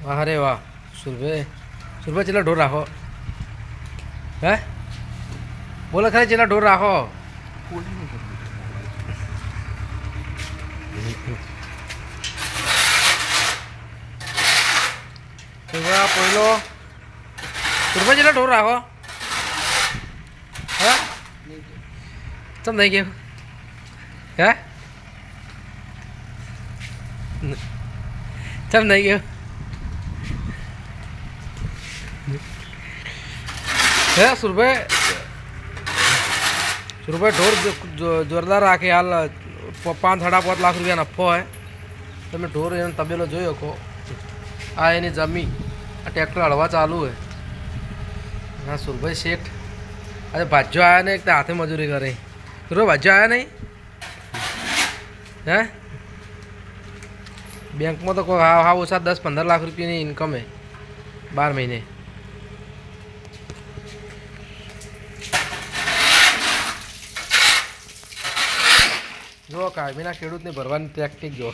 अरे वाह सुरभे सुरभे चला ढोर राखो है बोला खरे चला ढोर राखो सुरभा पहिलो सुरभे चला ढोर राखो है चम नहीं गयो है चम नहीं गयो है सुरभे सुरभे ढोर जोरदार राखे हाल 5-5.5 लाख रुपया नफो है તમે ઢોર એનો તબેલો જોઈ શકો આ એની જમી આ ટ્રેક્ટર હળવા ચાલુ है હા સુરભાઈ શેઠ આજે ભાજ્યો આવ્યા ને એક હાથે મજૂરી કરે સુરભાઈ ભાજ્યો આવ્યા નહીં હે બેંકમાં તો કોઈ હા ઓછા 10-15 લાખ રૂપિયાની ઇન્કમ है 12 મહિને જો કાયમીના ખેડૂતને ભરવાની ટેક્ટિક જો